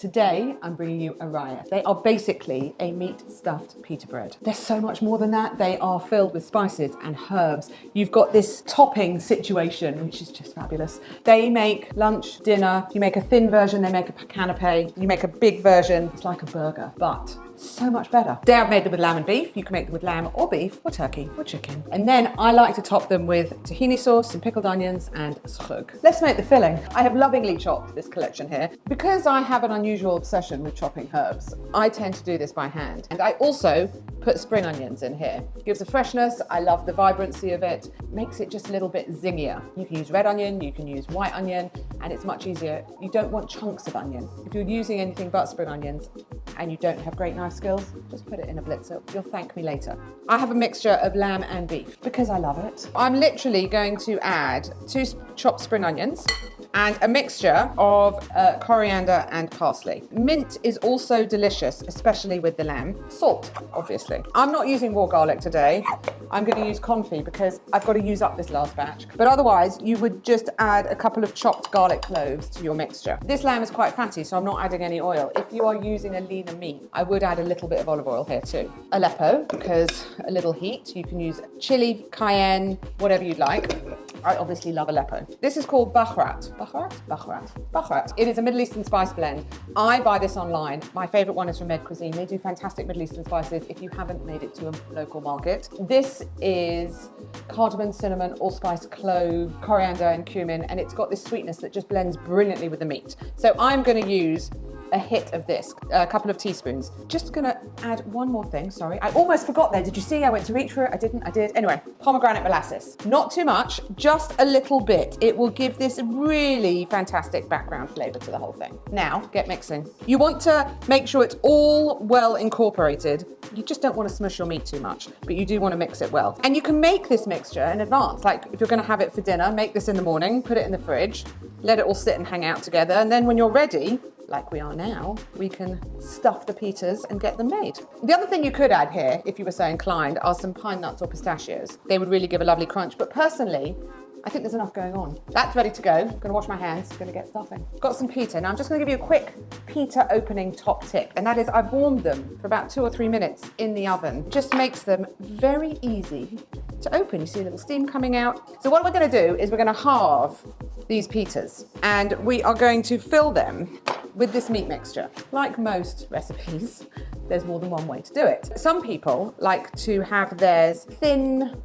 Today, I'm bringing you Arayes. They are basically a meat-stuffed pita bread. They're so much more than that. They are filled with spices and herbs. You've got this topping situation, which is just fabulous. They make lunch, dinner. You make a thin version, they make a canapé. You make a big version, it's like a burger, but so much better. Today I've made them with lamb and beef. You can make them with lamb or beef or turkey or chicken. And then I like to top them with tahini sauce, some pickled onions and schrug. Let's make the filling. I have lovingly chopped this collection here. Because I have an unusual obsession with chopping herbs, I tend to do this by hand. And I also put spring onions in here. Gives a freshness. I love the vibrancy of it. Makes it just a little bit zingier. You can use red onion, you can use white onion, and it's much easier. You don't want chunks of onion. If you're using anything but spring onions and you don't have great knife skills, just put it in a blitzer. You'll thank me later. I have a mixture of lamb and beef because I love it. I'm literally going to add 2 chopped spring onions and a mixture of coriander and parsley. Mint is also delicious, especially with the lamb. Salt, obviously. I'm not using raw garlic today. I'm going to use confit because I've got to use up this last batch. But otherwise, you would just add a couple of chopped garlic cloves to your mixture. This lamb is quite fatty, so I'm not adding any oil. If you are using a leaner meat, I would add a little bit of olive oil here too. Aleppo, because a little heat. You can use chili, cayenne, whatever you'd like. I obviously love Aleppo. This is called Bakhrat. Bakhrat. It is a Middle Eastern spice blend. I buy this online. My favorite one is from Med Cuisine. They do fantastic Middle Eastern spices if you haven't made it to a local market. This is cardamom, cinnamon, allspice, clove, coriander and cumin, and it's got this sweetness that just blends brilliantly with the meat. So I'm going to use a hit of this, a couple of teaspoons. Just gonna add one more thing, sorry. I almost forgot there, did you see? I went to reach for it, I didn't, I did. Anyway, pomegranate molasses. Not too much, just a little bit. It will give this really fantastic background flavor to the whole thing. Now, get mixing. You want to make sure it's all well incorporated. You just don't want to smush your meat too much, but you do want to mix it well. And you can make this mixture in advance. Like if you're gonna have it for dinner, make this in the morning, put it in the fridge, let it all sit and hang out together. And then when you're ready, like we are now, we can stuff the pitas and get them made. The other thing you could add here, if you were so inclined, are some pine nuts or pistachios. They would really give a lovely crunch, but personally, I think there's enough going on. That's ready to go. I'm gonna wash my hands, gonna get stuffing. Got some pita. Now I'm just gonna give you a quick pita opening top tip, and that is I've warmed them for about 2 or 3 minutes in the oven. It just makes them very easy to open. You see a little steam coming out. So what we're gonna do is we're gonna halve these pitas, and we are going to fill them with this meat mixture. Like most recipes, there's more than one way to do it. Some people like to have theirs thin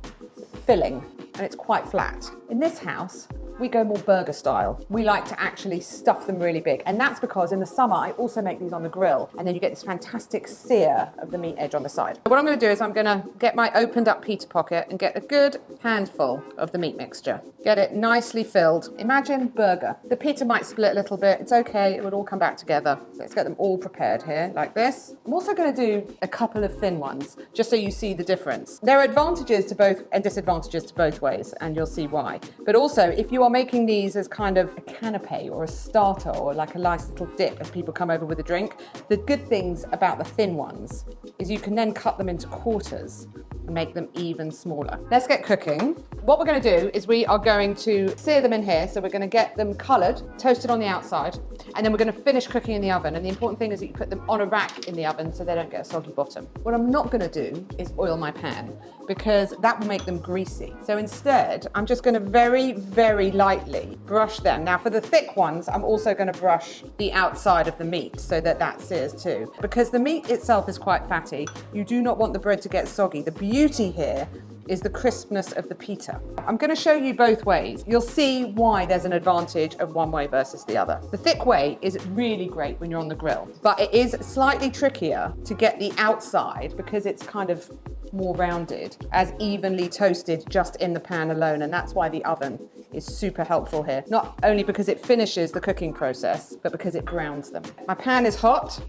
filling, and it's quite flat. In this house, we go more burger style. We like to actually stuff them really big. And that's because in the summer, I also make these on the grill. And then you get this fantastic sear of the meat edge on the side. What I'm gonna do is I'm gonna get my opened up pita pocket and get a good handful of the meat mixture. Get it nicely filled. Imagine burger. The pita might split a little bit. It's okay, it would all come back together. So let's get them all prepared here, like this. I'm also gonna do a couple of thin ones, just so you see the difference. There are advantages to both and disadvantages to both ways, and you'll see why. But also, if you are making these as kind of a canapé or a starter or like a nice little dip as people come over with a drink, the good things about the thin ones is you can then cut them into quarters and make them even smaller. Let's get cooking. What we're going to do is we are going to sear them in here. So we're going to get them coloured, toasted on the outside, and then we're going to finish cooking in the oven. And the important thing is that you put them on a rack in the oven so they don't get a soggy bottom. What I'm not going to do is oil my pan because that will make them greasy. So instead, I'm just going to very, very lightly brush them. Now for the thick ones, I'm also going to brush the outside of the meat so that that sears too. Because the meat itself is quite fatty, you do not want the bread to get soggy. The beauty here is the crispness of the pita. I'm going to show you both ways. You'll see why there's an advantage of one way versus the other. The thick way is really great when you're on the grill, but it is slightly trickier to get the outside because it's kind of more rounded, as evenly toasted just in the pan alone, and that's why the oven is super helpful here. Not only because it finishes the cooking process, but because it browns them. My pan is hot,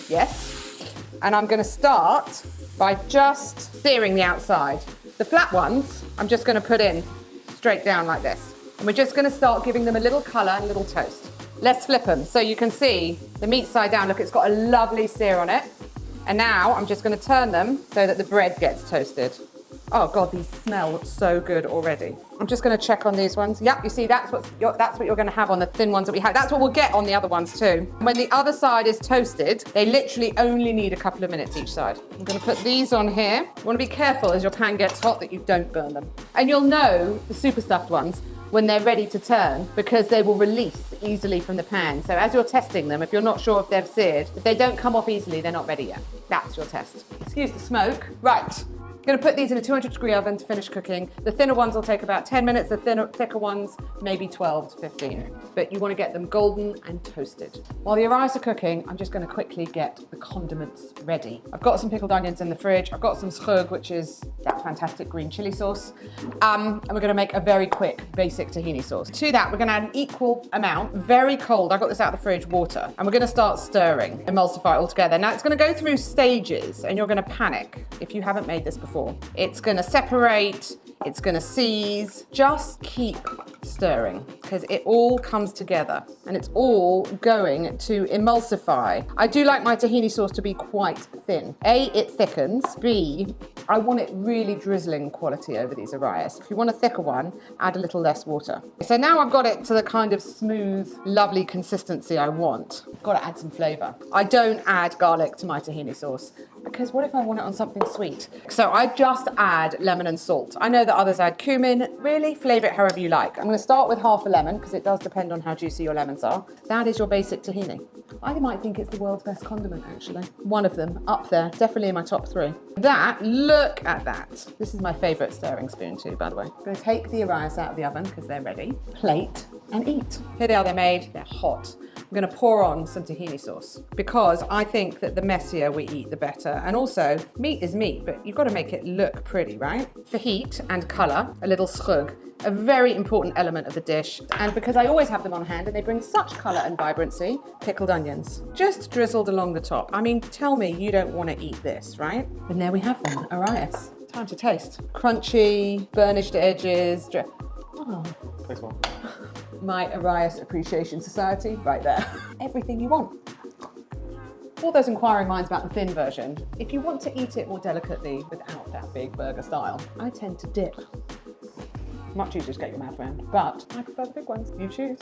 yes, and I'm going to start by just searing the outside. The flat ones, I'm just going to put in straight down like this. And we're just going to start giving them a little colour and a little toast. Let's flip them. So you can see the meat side down. Look, it's got a lovely sear on it. And now I'm just going to turn them so that the bread gets toasted. Oh God, these smell so good already. I'm just going to check on these ones. Yep, you see, that's what you're going to have on the thin ones that we have. That's what we'll get on the other ones too. When the other side is toasted, they literally only need a couple of minutes each side. I'm going to put these on here. You want to be careful as your pan gets hot that you don't burn them. And you'll know the super stuffed ones when they're ready to turn because they will release easily from the pan. So as you're testing them, if you're not sure if they've seared, if they don't come off easily, they're not ready yet. That's your test. Excuse the smoke. Right. I'm going to put these in a 200-degree oven to finish cooking. The thinner ones will take about 10 minutes, the thicker ones maybe 12 to 15. But you want to get them golden and toasted. While the Arayes are cooking, I'm just going to quickly get the condiments ready. I've got some pickled onions in the fridge. I've got some schug, which is that fantastic green chili sauce. And we're going to make a very quick basic tahini sauce. To that, we're going to add an equal amount, very cold, I got this out of the fridge, water. And we're going to start stirring, emulsify it all together. Now it's going to go through stages and you're going to panic if you haven't made this before. It's going to separate, it's going to seize. Just keep stirring because it all comes together and it's all going to emulsify. I do like my tahini sauce to be quite thin. A, it thickens. B, I want it really drizzling quality over these Arayes. If you want a thicker one, add a little less water. So now I've got it to the kind of smooth, lovely consistency I want. I've got to add some flavour. I don't add garlic to my tahini sauce because what if I want it on something sweet? So I just add lemon and salt. I know that others add cumin. Really, flavour it however you like. I'm going to start with half a lemon because it does depend on how juicy your lemons are. That is your basic tahini. I might think it's the world's best condiment, actually. One of them, up there, definitely in my top 3. Look at that. This is my favourite stirring spoon too, by the way. I'm going to take the Arayes out of the oven because they're ready. Plate and eat. Here they are, they're made, they're hot. I'm going to pour on some tahini sauce because I think that the messier we eat, the better. And also, meat is meat, but you've got to make it look pretty, right? For heat and colour, a little schug, a very important element of the dish. And because I always have them on hand and they bring such colour and vibrancy, pickled onions, just drizzled along the top. I mean, tell me you don't want to eat this, right? And there we have them, Arayes. Time to taste. Crunchy, burnished edges. Oh. Thanks, Mom. My Arayes Appreciation Society, right there. Everything you want. All those inquiring minds about the thin version, if you want to eat it more delicately without that big burger style, I tend to dip. Much easier to get your mouth around, but I prefer the big ones. You choose.